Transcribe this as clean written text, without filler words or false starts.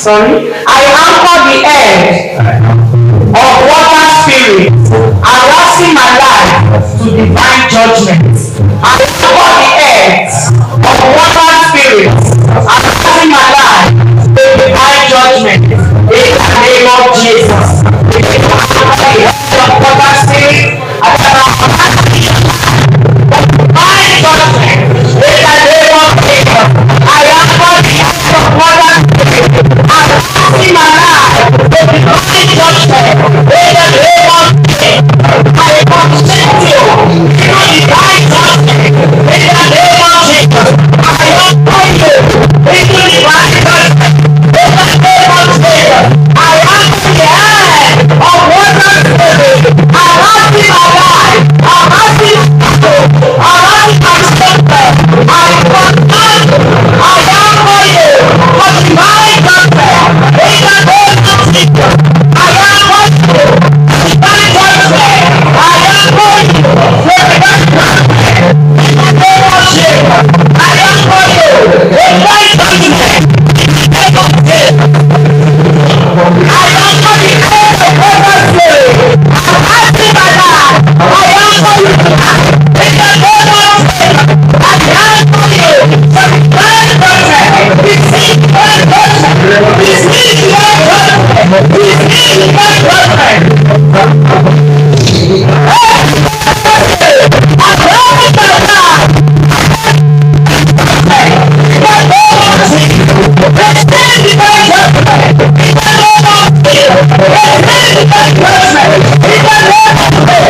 Sorry. I anchor the edge of water spirit, arousing my life to divine judgment. I anchor the edge of water spirit, arousing my life to divine judgment. In the name of Jesus. I anchor the edge of water spirit, arousing divine judgment. In the name of Jesus. I anchor the edge of water spirit, arousing my life to divine judgment. In the name of Jesus. I consent you to divine judgment. In the name of Jesus. I anchor you into divine judgment. In the name of Jesus. I anchor the end of water spirit, arousing my life, arousing my soul, arousing my strength. I consent, I anchor you for divine judgment. In the name of Jesus. I anchor you divine judgment. I anchor you for divine judgment. In the name of Jesus. I anchor you divine judgment. In the name of Jesus. I anchor the end of water spirit, arousing my life. I anchor you tonight. In the name of Jesus. I anchor you for divine judgment. Receive divine judgment. Receive divine judgment. Receive divine judgment. Arousing my life. In the name of Jesus. Receive divine judgment. In the name of Jesus. Receive divine judgment. In the name of Jesus.